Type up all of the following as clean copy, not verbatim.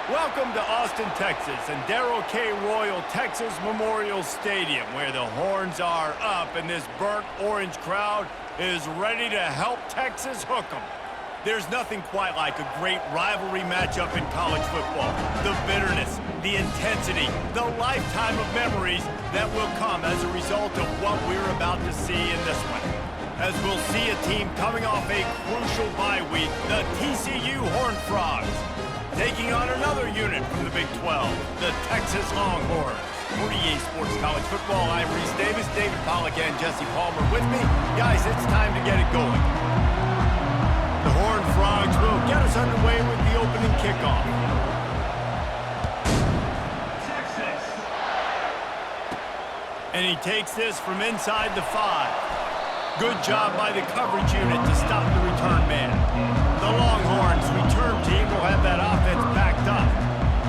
Welcome to Austin, Texas, and Darrell K. Royal Texas Memorial Stadium, where the horns are up and this burnt orange crowd is ready to help Texas hook 'em. There's nothing quite like a great rivalry matchup in college football. The bitterness, the intensity, the lifetime of memories that will come as a result of what we're about to see in this one. As we'll see a team coming off a crucial bye week, the TCU Horned Frogs, taking on another unit from the Big 12, the Texas Longhorns. For EA Sports College Football, I'm Reese Davis, David Pollack, and Jesse Palmer with me. Guys, it's time to get it going. The Horned Frogs will get us underway with the opening kickoff. And he takes this from inside the 5. Good job by the coverage unit to stop the return man. The Longhorns return team will have that offense backed up.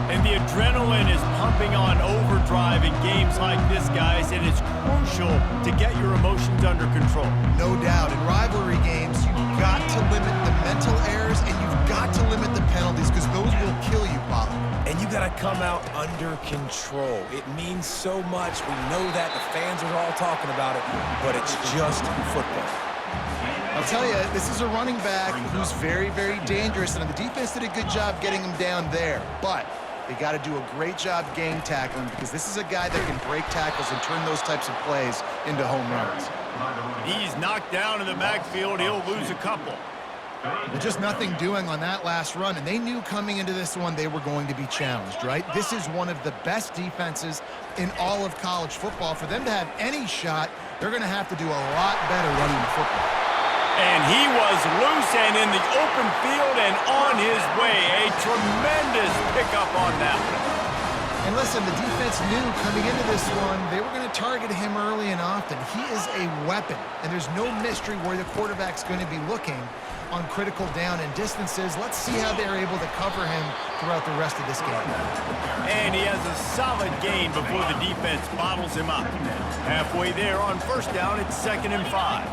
And the adrenaline is pumping on overdrive in games like this, guys, and it's crucial to get your emotions under control. No doubt. In rivalry games, you've got to limit the mental errors and you've got to limit the penalties because those will kill you, Bob. And you got to come out under control. It means so much. We know that. The fans are all talking about it, but it's just football. I'll tell you, this is a running back who's very, very dangerous, and the defense did a good job getting him down there. But they got to do a great job gang tackling because this is a guy that can break tackles and turn those types of plays into home runs. He's knocked down in the backfield. He'll lose a couple. But just nothing doing on that last run, and they knew coming into this one they were going to be challenged, right? This is one of the best defenses in all of college football. For them to have any shot, they're going to have to do a lot better running the football. And he was loose and in the open field and on his way. A tremendous pickup on that one. And listen, the defense knew coming into this one they were going to target him early and often. He is a weapon, and there's no mystery where the quarterback's going to be looking on critical down and distances. Let's see how they're able to cover him throughout the rest of this game. And he has a solid gain before the defense bottles him up. Halfway there on first down, it's 2nd and 5.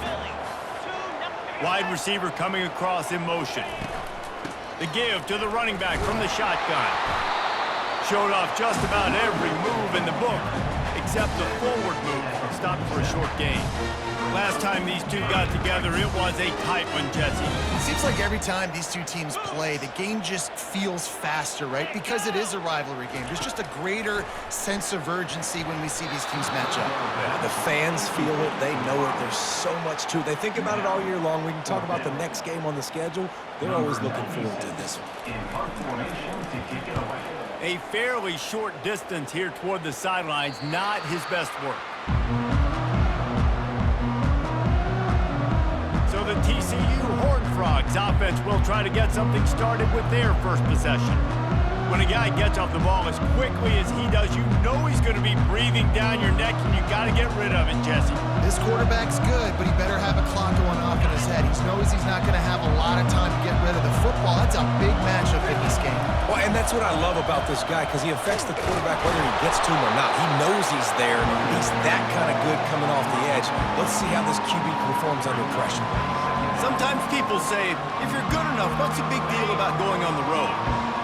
Wide receiver coming across in motion. The give to the running back from the shotgun. Showed off just about every move in the book, except the forward move. Stopped for a short gain. Last time these two got together, it was a tight one, Jesse. It seems like every time these two teams play, the game just feels faster, right? Because it is a rivalry game. There's just a greater sense of urgency when we see these teams match up. Yeah, the fans feel it. They know it. There's so much to it. They think about it all year long. We can talk about the next game on the schedule. They're always looking forward to this one. A fairly short distance here toward the sidelines, not his best work. So the TCU Horned Frogs offense will try to get something started with their first possession. When a guy gets off the ball as quickly as he does, you know he's going to be breathing down your neck, and you got to get rid of it, Jesse. This quarterback's good, but he better have a clock going off in his head. He knows he's not going to have a lot of time to get rid of the football. That's a big matchup in this game. Well, and that's what I love about this guy, because he affects the quarterback whether he gets to him or not. He knows he's there. He's that kind of good coming off the edge. Let's see how this QB performs under pressure. Sometimes people say, if you're good enough, what's the big deal about going on the road?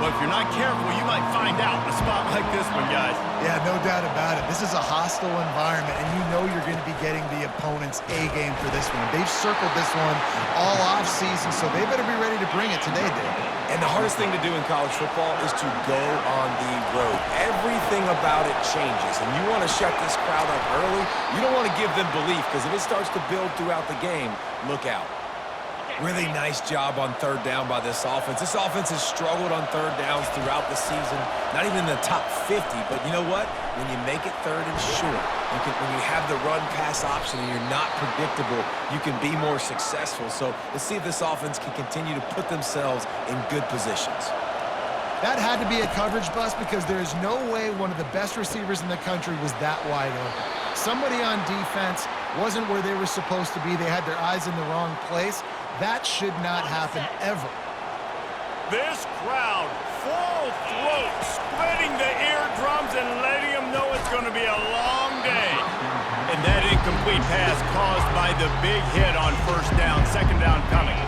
Well, if you're not careful, you might find out in a spot like this one, guys. Yeah, no doubt about it. This is a hostile environment, and you know you're going to be getting the opponent's A-game for this one. They've circled this one all off-season, so they better be ready to bring it today, Dave. And the hardest thing to do in college football is to go on the road. Everything about it changes, and you want to shut this crowd up early. You don't want to give them belief, because if it starts to build throughout the game, look out. Really nice job on third down by this offense. This offense has struggled on third downs throughout the season. Not even in the top 50, but you know what? When you make it third and short, when you have the run-pass option and you're not predictable, you can be more successful. So let's see if this offense can continue to put themselves in good positions. That had to be a coverage bust because there is no way one of the best receivers in the country was that wide open. Somebody on defense wasn't where they were supposed to be. They had their eyes in the wrong place. That should not happen ever. This crowd, full throat, splitting the eardrums and letting them know it's going to be a long day. And that incomplete pass caused by the big hit on first down, 2nd down coming.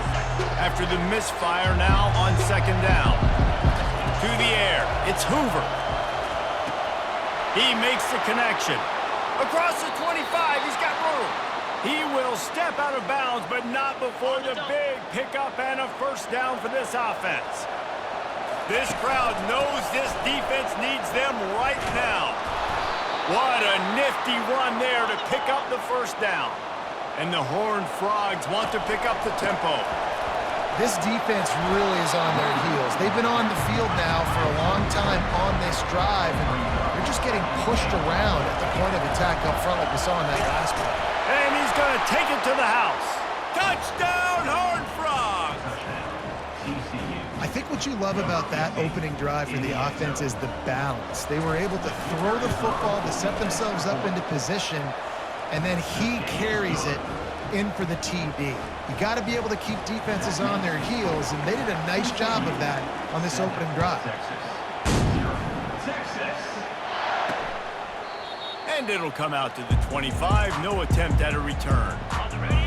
After the misfire now on 2nd down. through the air. It's Hoover. He makes the connection. Across the 25, he's got room. He will step out of bounds, but not before the big pickup and a first down for this offense. This crowd knows this defense needs them right now. What a nifty run there to pick up the first down. And the Horned Frogs want to pick up the tempo. This defense really is on their heels. They've been on the field now for a long time on this drive, and they're just getting pushed around at the point of attack up front like we saw in that last play. And he's going to take it to the house. Touchdown, Horned Frogs! I think what you love about that opening drive for the offense is the balance. They were able to throw the football to set themselves up into position, and then he carries it in for the TD. You got to be able to keep defenses on their heels, and they did a nice job of that on this opening drive. And it'll come out to the 25. No attempt at a return.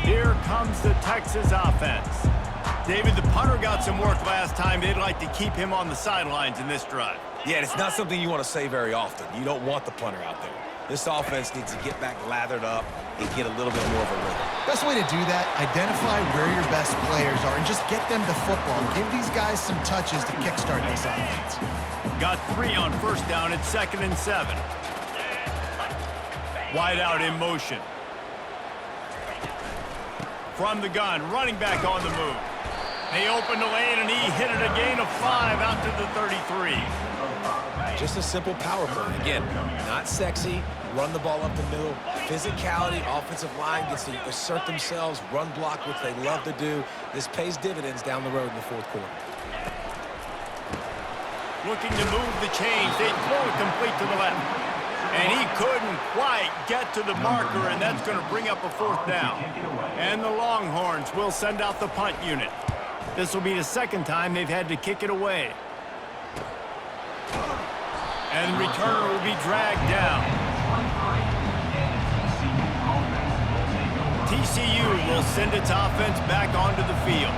Here comes the Texas offense. David, the punter got some work last time. They'd like to keep him on the sidelines in this drive. Yeah, it's not something you want to say very often. You don't want the punter out there. This offense needs to get back lathered up and get a little bit more of a rhythm. Best way to do that, identify where your best players are and just get them the football. Give these guys some touches to kickstart this offense. Got 3 on first down at 2nd and 7. Wide out in motion. From the gun, running back on the move. They opened the lane, and he hit it a gain of 5 out to the 33. Just a simple power play. Again, not sexy. Run the ball up the middle. Physicality, offensive line gets to assert themselves, run block, which they love to do. This pays dividends down the road in the fourth quarter. Looking to move the chains. They throw it complete to the left. And he couldn't quite get to the marker, and that's going to bring up a 4th down. And the Longhorns will send out the punt unit. This will be the 2nd time they've had to kick it away. And the returner will be dragged down. TCU will send its offense back onto the field.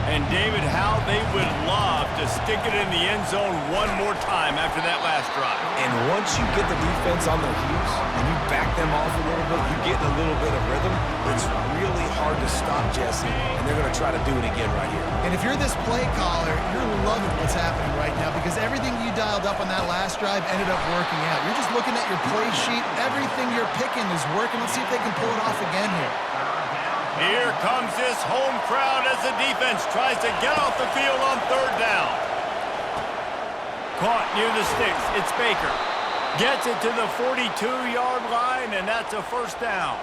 And David, how they would love to stick it in the end zone one more time after that last drive. And once you get the defense on their heels and you back them off a little bit, you get a little bit of rhythm, it's really hard to stop Jesse, and they're going to try to do it again right here. And if you're this play caller, you're loving what's happening right now because everything you dialed up on that last drive ended up working out. You're just looking at your play sheet. Everything you're picking is working. Let's see if they can pull it off again here. Here comes this home crowd as the defense tries to get off the field on 3rd down. Caught near the sticks. It's Baker. Gets it to the 42-yard line, and that's a 1st down.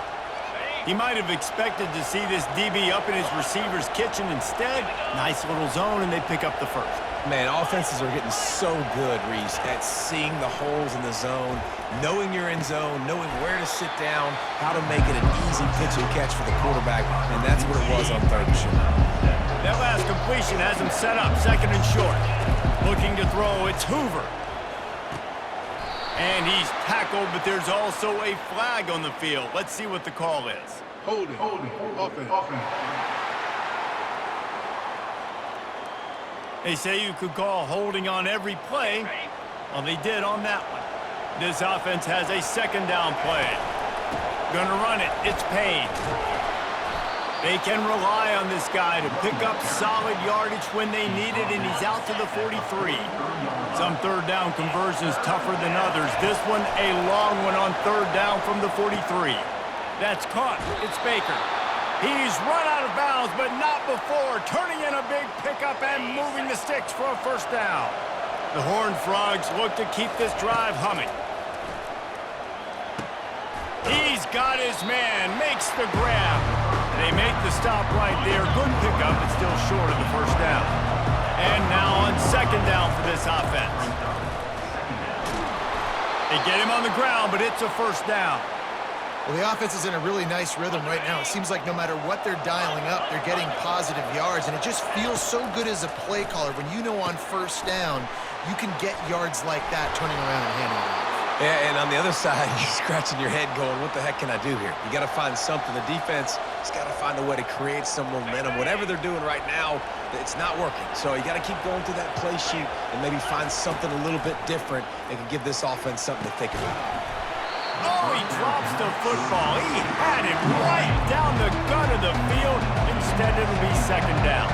He might have expected to see this DB up in his receiver's kitchen. Instead, nice little zone, and they pick up the 1st. Man, offenses are getting so good, Reese, at seeing the holes in the zone, knowing you're in zone, knowing where to sit down, how to make it an easy pitch and catch for the quarterback, and that's what it was on 3rd and short. That last completion has him set up 2nd and short. Looking to throw, it's Hoover. And he's tackled, but there's also a flag on the field. Let's see what the call is. Holding, offense. They say you could call holding on every play. Well, they did on that one. This offense has a 2nd down play. Gonna run it. It's Payne. They can rely on this guy to pick up solid yardage when they need it, and he's out to the 43. Some 3rd down conversions tougher than others. This one, a long one on 3rd down from the 43. That's caught. It's Baker. He's run out of bounds, but not before turning in a big pickup and moving the sticks for a 1st down. The Horned Frogs look to keep this drive humming. He's got his man, makes the grab. They make the stop right there. Good pickup, but still short of the 1st down. And now on 2nd down for this offense. They get him on the ground, but it's a 1st down. Well, the offense is in a really nice rhythm right now. It seems like no matter what they're dialing up, they're getting positive yards, and it just feels so good as a play caller when you know on 1st down you can get yards like that turning around and handing it off. Yeah, and on the other side, you're scratching your head going, what the heck can I do here? You got to find something. The defense has got to find a way to create some momentum. Whatever they're doing right now, it's not working. So you got to keep going through that play sheet and maybe find something a little bit different that can give this offense something to think about. Oh, he drops the football. He had it right down the gut of the field. Instead, it'll be second down.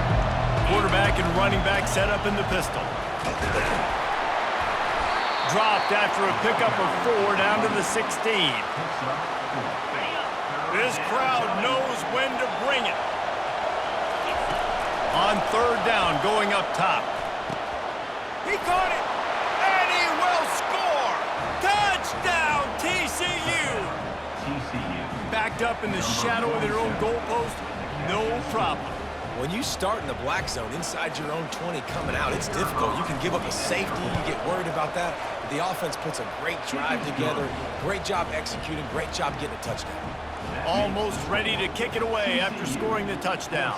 Quarterback and running back set up in the pistol. Dropped after a pickup of 4 down to the 16. This crowd knows when to bring it. On third down, going up top. He caught it, and he will score! Touchdown, TCU! Backed up in the shadow of their own goalpost, no problem. When you start in the black zone inside your own 20 coming out, it's difficult. You can give up a safety. You get worried about that. But the offense puts a great drive together. Great job executing. Great job getting a touchdown. Almost ready to kick it away after scoring the touchdown.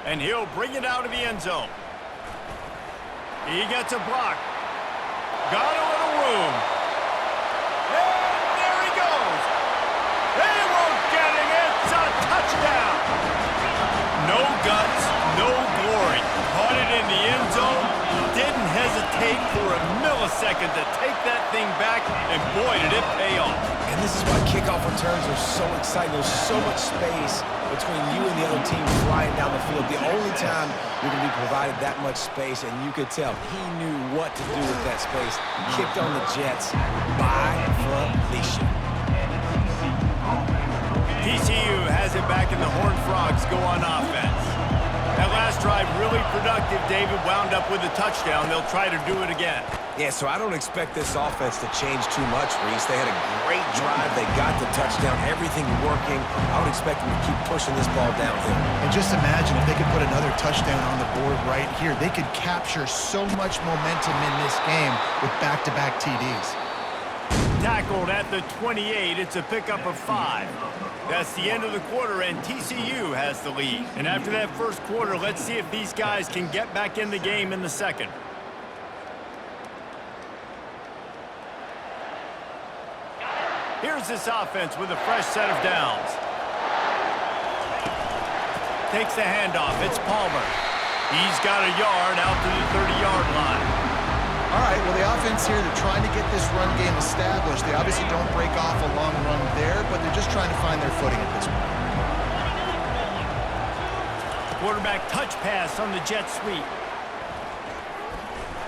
And he'll bring it out of the end zone. He gets a block. Got a little room. And there he goes. They won't get him. It's a touchdown. No guts, no glory. Caught it in the end zone. Didn't hesitate for a millisecond to take that thing back, and boy, did it pay off. And this is why kickoff returns are so exciting. There's so much space between you and the other team flying down the field. The only time you're going to be provided that much space, and you could tell he knew what to do with that space. Kicked on the Jets by Felicia. TCU has it back, and the Horned Frogs go on offense. That last drive really productive. David wound up with a touchdown. They'll try to do it again. Yeah, so I don't expect this offense to change too much, Reese. They had a great drive. They got the touchdown. Everything working. I would expect them to keep pushing this ball downhill. And just imagine if they could put another touchdown on the board right here. They could capture so much momentum in this game with back-to-back TDs. Tackled at the 28. It's a pickup of 5. That's the end of the quarter, and TCU has the lead. And after that first quarter, let's see if these guys can get back in the game in the second. Here's this offense with a fresh set of downs. Takes the handoff. It's Palmer. He's got a yard out to the 30-yard line. All right, well, the offense here, they're trying to get this run game established. They obviously don't break off a long run there, but they're just trying to find their footing at this point. Quarterback touch pass on the jet sweep.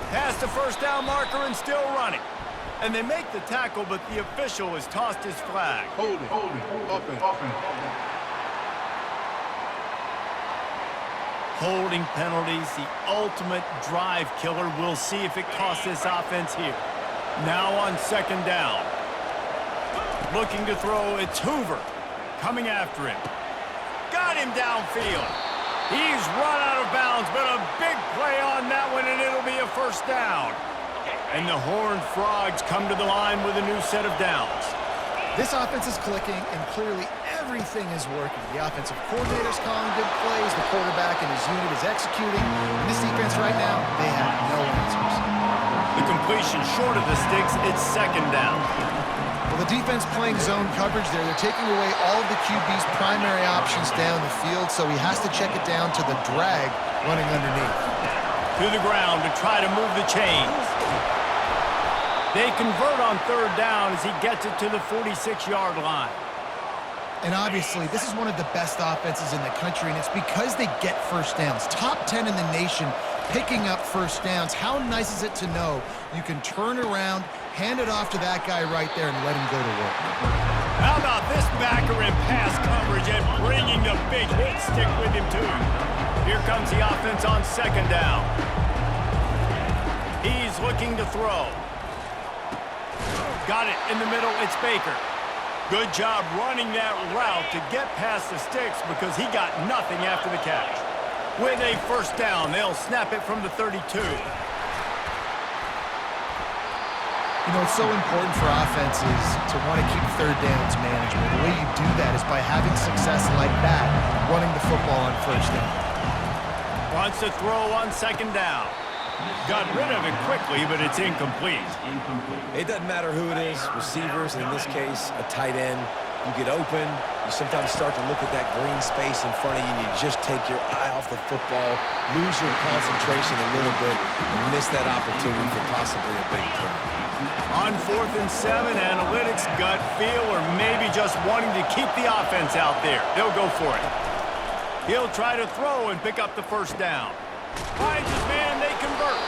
Past the first down marker and still running. And they make the tackle, but the official has tossed his flag. Holding, offense. Holding penalties, the ultimate drive killer. We'll see if it costs this offense here. Now on second down. Looking to throw, it's Hoover. Coming after him. Got him downfield. He's run out of bounds, but a big play on that one, and it'll be a first down. And the Horned Frogs come to the line with a new set of downs. This offense is clicking, and clearly everything is working. The offensive coordinator's calling good plays. The quarterback and his unit is executing. And this defense right now, they have no answers. The completion short of the sticks, it's second down. Well, the defense playing zone coverage there. They're taking away all of the QB's primary options down the field, so he has to check it down to the drag running underneath. To the ground to try to move the chains. They convert on third down as he gets it to the 46-yard line. And obviously, this is one of the best offenses in the country, and it's because they get first downs. Top 10 in the nation picking up first downs. How nice is it to know you can turn around, hand it off to that guy right there, and let him go to work. How about this backer in pass coverage and bringing the big hit stick with him, too? Here comes the offense on second down. He's looking to throw. Got it in the middle. It's Baker. Good job running that route to get past the sticks because he got nothing after the catch. With a first down, they'll snap it from the 32. You know, it's so important for offenses to want to keep third downs manageable. The way you do that is by having success like that, running the football on first down. Wants to throw on second down. Got rid of it quickly, but it's incomplete. It doesn't matter who it is, receivers, in this case, a tight end. You get open, you sometimes start to look at that green space in front of you, and you just take your eye off the football, lose your concentration a little bit, and miss that opportunity for possibly a big play. On 4th and 7, analytics, gut feel, or maybe just wanting to keep the offense out there. They'll go for it. He'll try to throw and pick up the first down. Finds his man, they convert.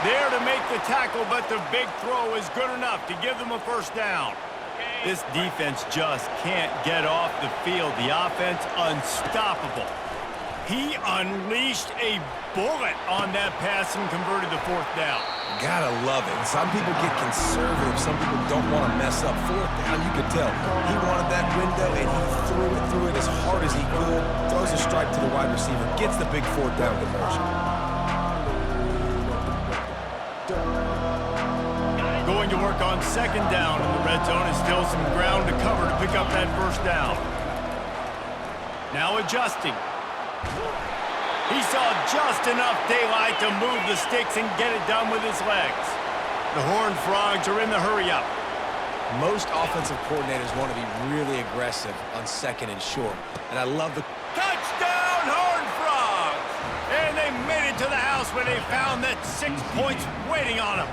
There to make the tackle, but the big throw is good enough to give them a first down. This defense just can't get off the field. The offense unstoppable. He unleashed a bullet on that pass and converted the 4th down. Gotta love it. Some people get conservative. Some people don't want to mess up. 4th down, you could tell. He wanted that window, and he threw it as hard as he could. Throws a strike to the wide receiver. Gets the big 4th down conversion. Going to work on 2nd down in the red zone. Is still some ground to cover to pick up that first down. Now adjusting. He saw just enough daylight to move the sticks and get it done with his legs. The Horned Frogs are in the hurry-up. Most offensive coordinators want to be really aggressive on 2nd and short. And I love the... Touchdown, Horned Frogs! And they made it to the house where they found that 6 points waiting on them.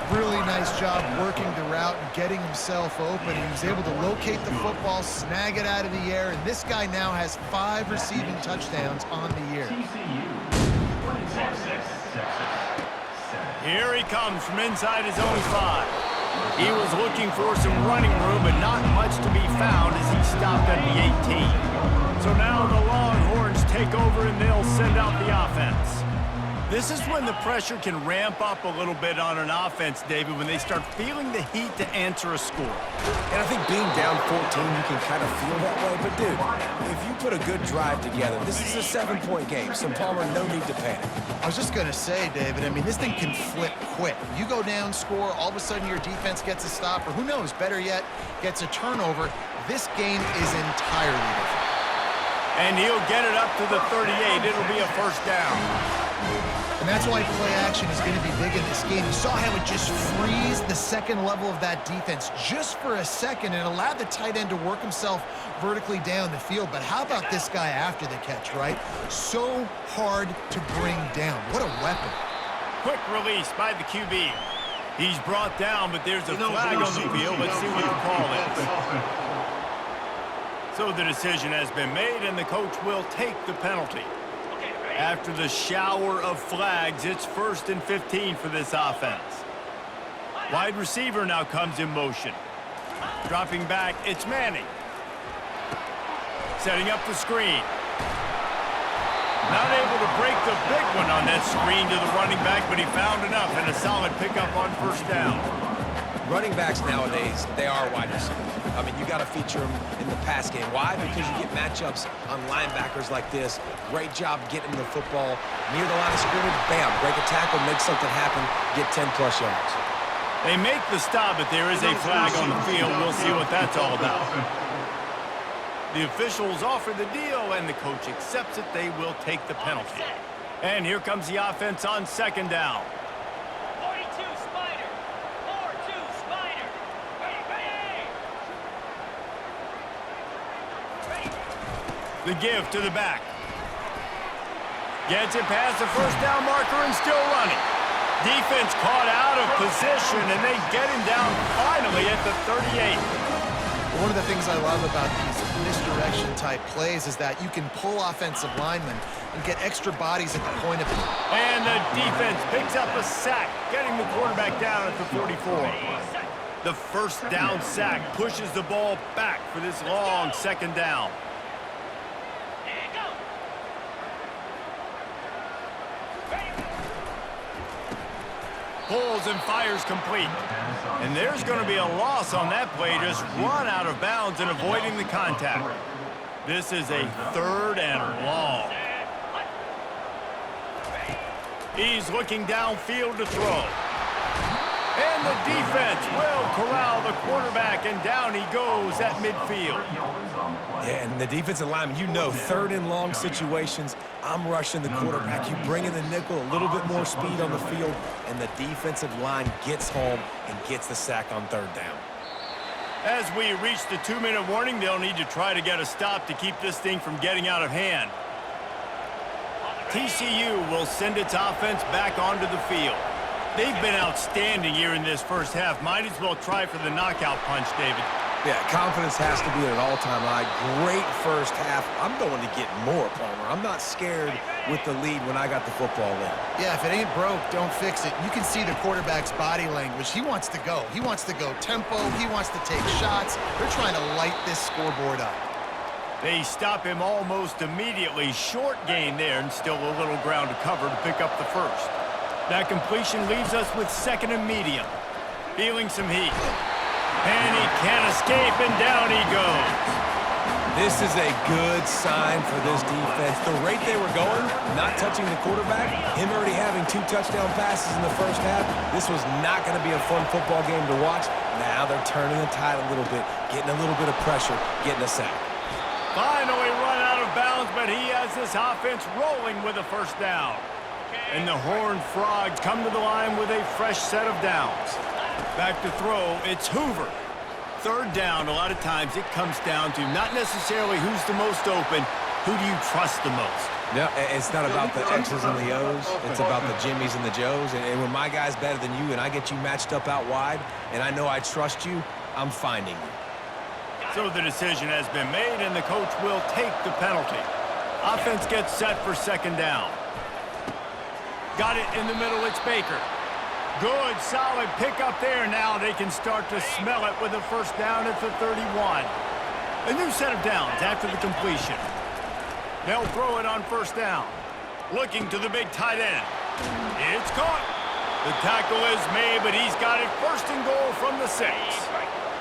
Really nice job working the route and getting himself open. He was able to locate the football, snag it out of the air, and this guy now has 5 receiving touchdowns on the year. Here he comes from inside his own 5. He was looking for some running room, but not much to be found as he stopped at the 18. So now the Longhorns take over and they'll send out the offense. This is when the pressure can ramp up a little bit on an offense, David, when they start feeling the heat to answer a score. And I think being down 14, you can kind of feel that way. But, dude, if you put a good drive together, this is a 7-point game, so Palmer, no need to panic. I was just going to say, David, I mean, this thing can flip quick. You go down, score, all of a sudden your defense gets a stop, or who knows, better yet, gets a turnover. This game is entirely different. And he'll get it up to the 38. It'll be a first down. And that's why play action is going to be big in this game. You saw how it just freezed the second level of that defense just for a second and allowed the tight end to work himself vertically down the field. But how about this guy after the catch, right? So hard to bring down. What a weapon. Quick release by the QB. He's brought down, but there's a flag on the field. Let's see what the call is. So the decision has been made, and the coach will take the penalty. After the shower of flags, it's 1st and 15 for this offense. Wide receiver now comes in motion. Dropping back, it's Manning. Setting up the screen. Not able to break the big one on that screen to the running back, but he found enough and a solid pickup on first down. Running backs nowadays, they are wide receivers. I mean, you got to feature them in the pass game. Why? Because you get matchups on linebackers like this. Great job getting the football near the line of scrimmage. Bam, break a tackle, make something happen, get 10-plus yards. They make the stop, but there is a flag on the field. We'll see what that's all about. The officials offer the deal, and the coach accepts it. They will take the penalty. And here comes the offense on 2nd down. The give to the back. Gets it past the first down marker and still running. Defense caught out of position, and they get him down finally at the 38. One of the things I love about these misdirection-type plays is that you can pull offensive linemen and get extra bodies at the point of it. And the defense picks up a sack, getting the quarterback down at the 44. The first down sack pushes the ball back for this long 2nd down. Pulls and fires complete. And there's going to be a loss on that play, just run out of bounds and avoiding the contact. This is a 3rd and long. He's looking downfield to throw. And And the defense will corral the quarterback, and down he goes at midfield. Yeah, and the defensive lineman, you know, third and long situations, I'm rushing the quarterback. You bring in the nickel, a little bit more speed on the field, and the defensive line gets home and gets the sack on third down. As we reach the 2-minute warning, they'll need to try to get a stop to keep this thing from getting out of hand. TCU will send its offense back onto the field. They've been outstanding here in this first half. Might as well try for the knockout punch, David. Yeah, confidence has to be at an all-time high. Great first half. I'm going to get more, Palmer. I'm not scared with the lead when I got the football in. Yeah, if it ain't broke, don't fix it. You can see the quarterback's body language. He wants to go. He wants to go tempo. He wants to take shots. They're trying to light this scoreboard up. They stop him almost immediately. Short gain there, and still a little ground to cover to pick up the first. That completion leaves us with second and medium. Feeling some heat. And he can't escape, and down he goes. This is a good sign for this defense. The rate they were going, not touching the quarterback, him already having 2 touchdown passes in the first half, this was not going to be a fun football game to watch. Now they're turning the tide a little bit, getting a little bit of pressure, getting a sack. Finally run out of bounds, but he has this offense rolling with a first down. And the Horned Frogs come to the line with a fresh set of downs. Back to throw, it's Hoover. Third down, a lot of times it comes down to not necessarily who's the most open, who do you trust the most? No, it's not about the X's and the O's. It's about the Jimmys and the Joes. And when my guy's better than you and I get you matched up out wide and I know I trust you, I'm finding you. So the decision has been made, and the coach will take the penalty. Offense gets set for second down. Got it in the middle, it's Baker. Good, solid pickup there. Now they can start to smell it with a first down at the 31. A new set of downs after the completion. They'll throw it on first down. Looking to the big tight end. It's caught. The tackle is made, but he's got it first and goal from the 6.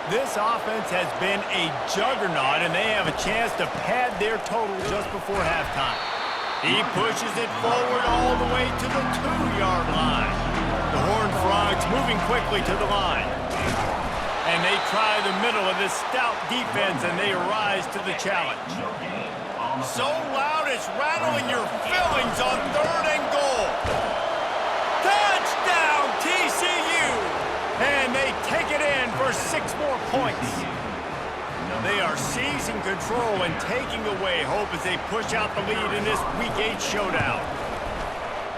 This offense has been a juggernaut, and they have a chance to pad their total just before halftime. He pushes it forward all the way to the 2-yard line. The Horned Frogs moving quickly to the line. And they try the middle of this stout defense, and they rise to the challenge. So loud it's rattling your fillings on third and goal. Touchdown, TCU! And they take it in for 6 more points. They are seizing control and taking away hope as they push out the lead in this Week 8 showdown.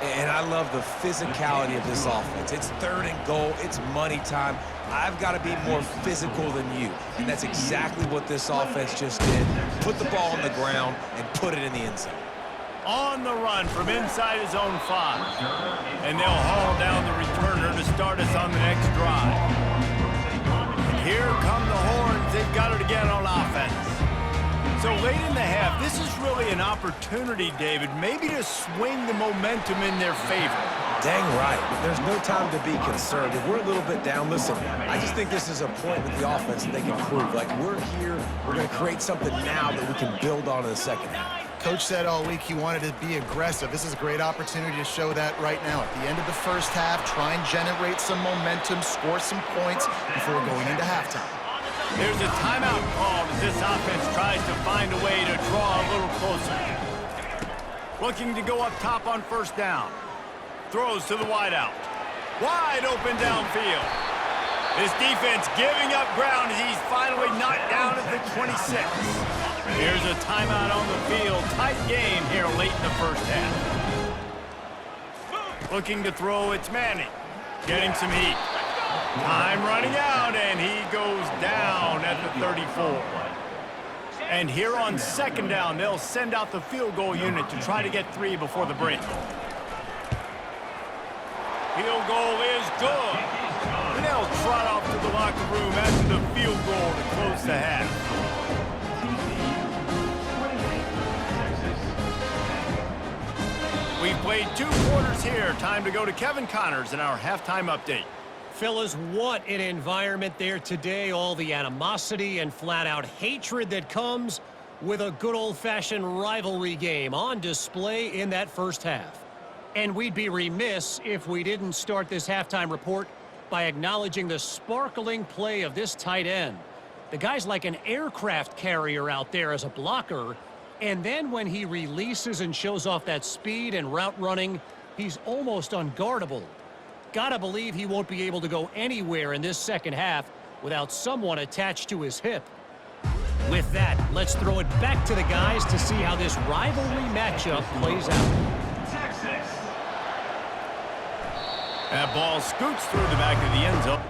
And I love the physicality of this offense. It's third and goal. It's money time. I've got to be more physical than you. And that's exactly what this offense just did. Put the ball on the ground and put it in the end zone. On the run from inside his own 5. And they'll haul down the returner to start us on the next drive. And here come the Horns. They've got it again on offense. So late in the half, this is really an opportunity, David, maybe to swing the momentum in their favor. Dang right. There's no time to be concerned. If we're a little bit down, listen, I just think this is a point with the offense that they can prove. Like, we're here, we're going to create something now that we can build on in the second half. Coach said all week he wanted to be aggressive. This is a great opportunity to show that right now. At the end of the first half, try and generate some momentum, score some points before going into halftime. There's a timeout called as this offense tries to find a way to draw a little closer. Looking to go up top on first down. Throws to the wideout. Wide open downfield. This defense giving up ground as he's finally knocked down at the 26. Here's a timeout on the field. Tight game here late in the first half. Looking to throw, it's Manning. Getting some heat. Time running out, and he goes down at the 34. And here on second down, they'll send out the field goal unit to try to get 3 before the break. Field goal is good. And they'll trot off to the locker room after the field goal to close the half. We've played 2 quarters here. Time to go to Kevin Connors in our halftime update. Fellas, what an environment there today. All the animosity and flat-out hatred that comes with a good old-fashioned rivalry game on display in that first half. And we'd be remiss if we didn't start this halftime report by acknowledging the sparkling play of this tight end. The guy's like an aircraft carrier out there as a blocker, and then when he releases and shows off that speed and route running, he's almost unguardable. Gotta believe he won't be able to go anywhere in this second half without someone attached to his hip. With that, let's throw it back to the guys to see how this rivalry matchup plays out. Texas. That ball scoots through the back of the end zone.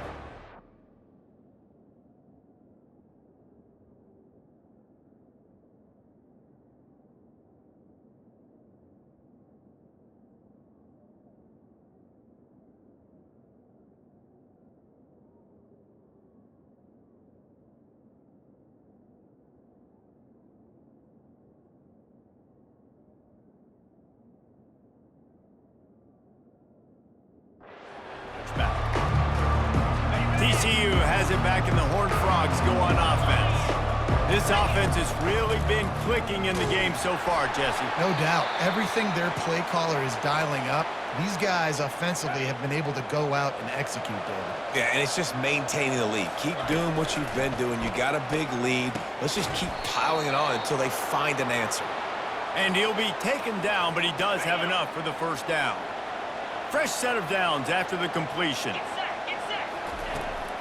TCU has it back, and the Horned Frogs go on offense. This offense has really been clicking in the game so far, Jesse. No doubt. Everything their play caller is dialing up, these guys offensively have been able to go out and execute, David. Yeah, and it's just maintaining the lead. Keep doing what you've been doing. You got a big lead. Let's just keep piling it on until they find an answer. And he'll be taken down, but he does have enough for the first down. Fresh set of downs after the completion.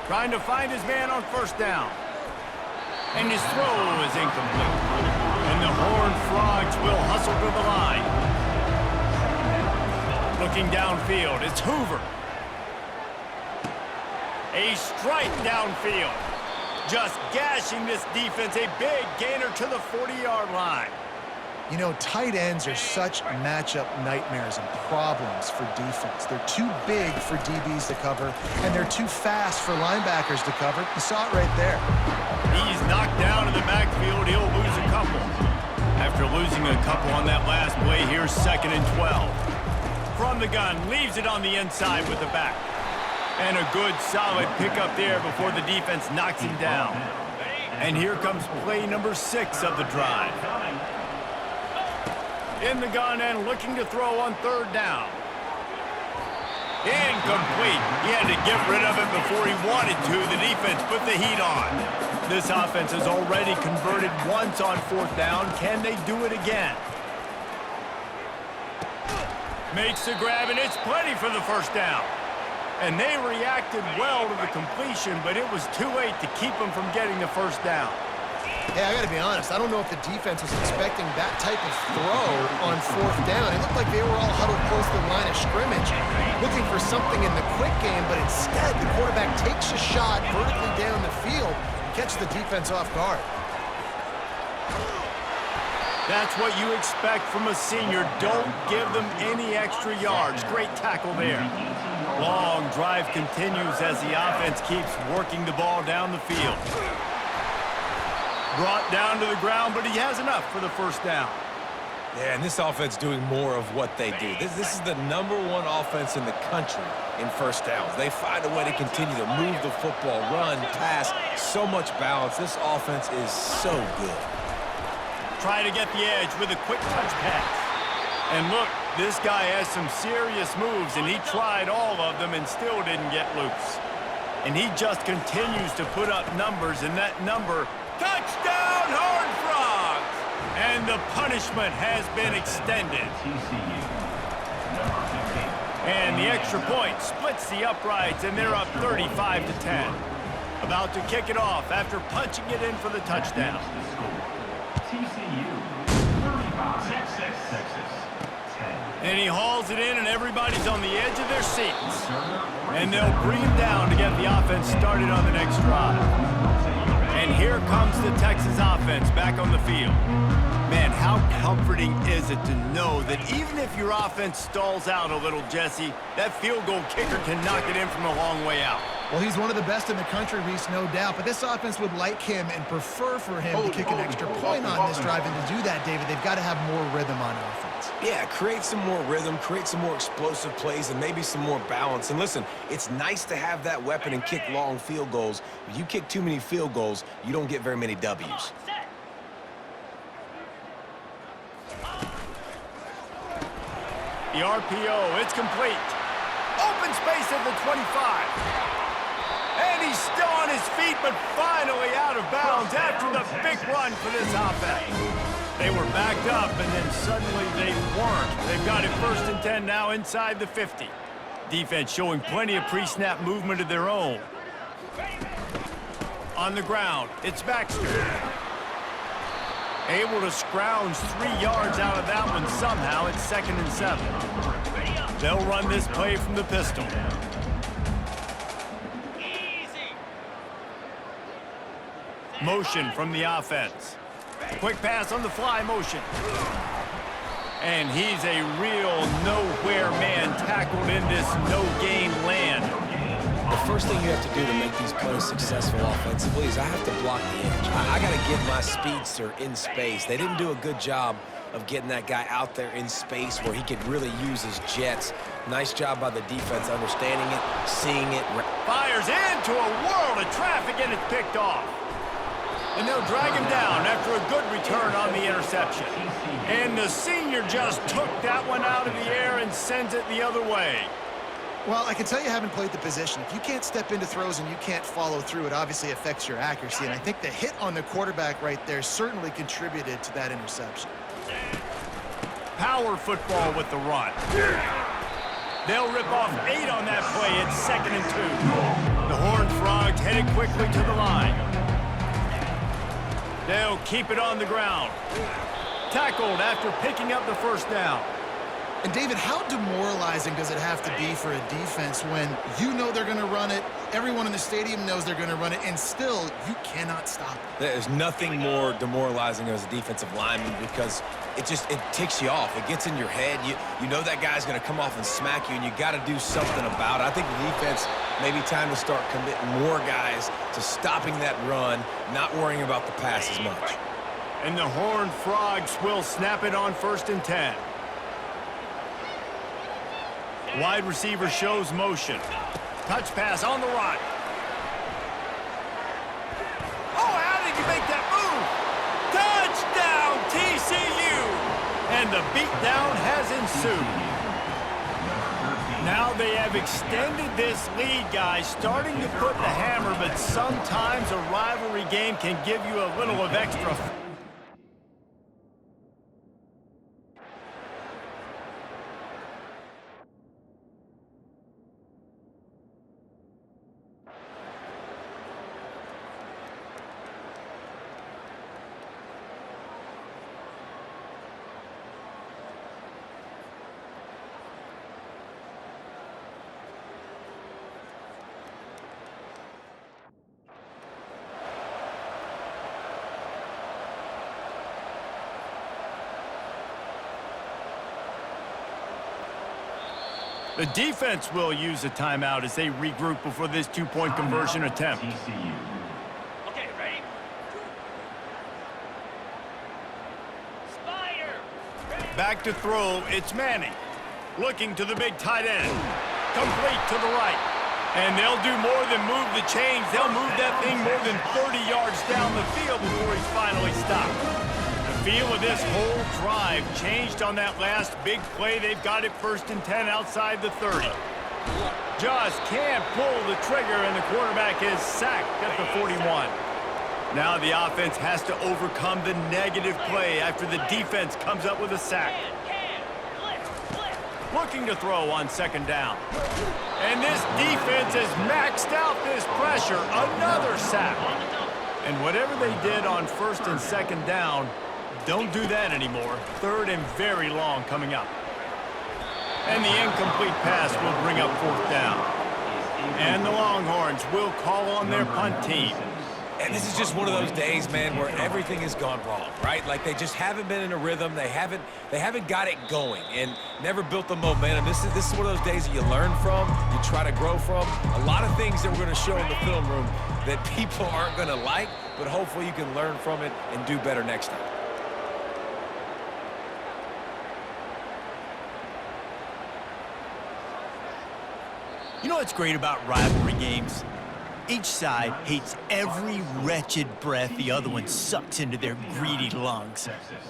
Trying to find his man on first down. And his throw is incomplete. And the Horned Frogs will hustle to the line. Looking downfield, it's Hoover. A strike downfield. Just gashing this defense, a big gainer to the 40-yard line. You know, tight ends are such matchup nightmares and problems for defense. They're too big for DBs to cover, and they're too fast for linebackers to cover. You saw it right there. He's knocked down in the backfield. He'll lose a couple. After losing a couple on that last play, here's 2nd and 12. From the gun, leaves it on the inside with the back. And a good, solid pickup there before the defense knocks him down. And here comes play number 6 of the drive. In the gun and looking to throw on 3rd down. Incomplete. He had to get rid of it before he wanted to. The defense put the heat on. This offense has already converted once on 4th down. Can they do it again? Makes the grab, and it's plenty for the first down. And they reacted well to the completion, but it was too late to keep them from getting the first down. Yeah, I got to be honest. I don't know if the defense was expecting that type of throw on 4th down. It looked like they were all huddled close to the line of scrimmage, looking for something in the quick game, but instead the quarterback takes a shot vertically down the field and catches the defense off guard. That's what you expect from a senior. Don't give them any extra yards. Great tackle there. Long drive continues as the offense keeps working the ball down the field. Brought down to the ground, but he has enough for the first down. Yeah, and this offense doing more of what they do. This is the #1 offense in the country in first downs. They find a way to continue to move the football, run, pass, so much balance. This offense is so good. Try to get the edge with a quick touch pass. And look, this guy has some serious moves, and he tried all of them and still didn't get loose. And he just continues to put up numbers, and that number, touchdown, Horned Frogs! And the punishment has been extended. And the extra point splits the uprights, and they're up 35-10. About to kick it off after punching it in for the touchdown. TCU 35, Texas 10. And he hauls it in, and everybody's on the edge of their seats. And they'll bring him down to get the offense started on the next drive. And here comes the Texas offense back on the field. Man, how comforting is it to know that even if your offense stalls out a little, Jesse, that field goal kicker can knock it in from a long way out. Well, he's one of the best in the country, Reese, no doubt. But this offense would like him and prefer for him to kick an extra point on this drive. And to do that, David, they've got to have more rhythm on offense. Yeah, create some more rhythm, create some more explosive plays, and maybe some more balance. And listen, it's nice to have that weapon and kick long field goals. If you kick too many field goals, you don't get very many W's. The RPO, it's complete. Open space at the 25. And he's still on his feet, but finally out of bounds after the big run for this offense. They were backed up, and then suddenly they weren't. They've got it 1st and 10 now inside the 50. Defense showing plenty of pre-snap movement of their own. On the ground, it's Baxter. Able to scrounge 3 yards out of that one somehow. It's 2nd and 7. They'll run this play from the pistol. Motion from the offense. Quick pass on the fly motion. And he's a real nowhere man tackled in this no-gain land. The first thing you have to do to make these plays successful offensively is I have to block the edge. I got to get my speedster in space. They didn't do a good job of getting that guy out there in space where he could really use his jets. Nice job by the defense understanding it, seeing it. Fires into a world of traffic, and it's picked off. And they'll drag him down after a good return on the interception. And the senior just took that one out of the air and sends it the other way. Well, I can tell you haven't played the position. If you can't step into throws and you can't follow through, it obviously affects your accuracy. And I think the hit on the quarterback right there certainly contributed to that interception. Power football with the run. They'll rip off 8 on that play. It's 2nd and 2. The Horned Frogs headed quickly to the line. They'll keep it on the ground. Tackled after picking up the 1st down. And David, how demoralizing does it have to be for a defense when you know they're going to run it, everyone in the stadium knows they're going to run it, and still you cannot stop it? There's nothing more demoralizing as a defensive lineman because it ticks you off. It gets in your head. You know that guy's going to come off and smack you, and you got to do something about it. I think the defense maybe time to start committing more guys to stopping that run, not worrying about the pass as much. And the Horned Frogs will snap it on 1st and 10. Wide receiver shows motion. Touch pass on the run. Oh, how did you make that move? Touchdown, TCU! And the beatdown has ensued. Now they have extended this lead, guys, starting to put the hammer, but sometimes a rivalry game can give you a little of extra. The defense will use a timeout as they regroup before this 2-point conversion attempt. TCU. Okay, ready? Spider! Back to throw, it's Manning. Looking to the big tight end. Complete to the right. And they'll do more than move the chains. They'll move that thing more than 30 yards down the field before he's finally stopped. The feel of this whole drive changed on that last big play. They've got it 1st and 10 outside the 30. Just can't pull the trigger, and the quarterback is sacked at the 41. Now the offense has to overcome the negative play after the defense comes up with a sack. Looking to throw on 2nd down. And this defense has maxed out this pressure. Another sack. And whatever they did on 1st and 2nd down, don't do that anymore. 3rd and very long coming up. And the incomplete pass will bring up 4th down. And the Longhorns will call on their punt team. And this is just one of those days, man, where everything has gone wrong, right? Like they just haven't been in a rhythm. They haven't got it going and never built the momentum. This is one of those days that you learn from, you try to grow from. A lot of things that we're going to show in the film room that people aren't going to like, but hopefully you can learn from it and do better next time. You know what's great about rivalry games? Each side hates every wretched breath the other one sucks into their greedy lungs.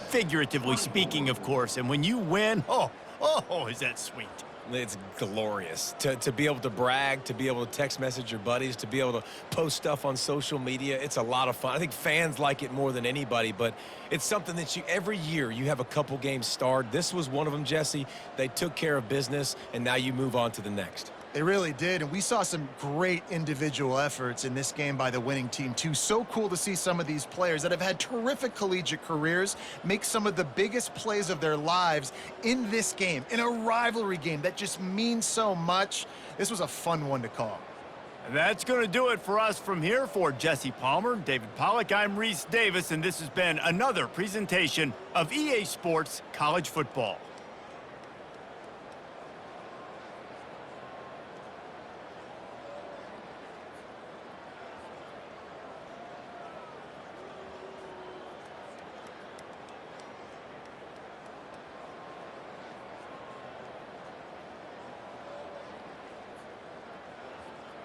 Figuratively speaking, of course, and when you win, oh, is that sweet. It's glorious to be able to brag, to be able to text message your buddies, to be able to post stuff on social media. It's a lot of fun. I think fans like it more than anybody, but it's something that every year you have a couple games starred. This was one of them, Jesse. They took care of business, and now you move on to the next. They really did, and we saw some great individual efforts in this game by the winning team, too. So cool to see some of these players that have had terrific collegiate careers make some of the biggest plays of their lives in this game, in a rivalry game that just means so much. This was a fun one to call. And that's going to do it for us from here. For Jesse Palmer, David Pollack, I'm Reese Davis, and this has been another presentation of EA Sports College Football.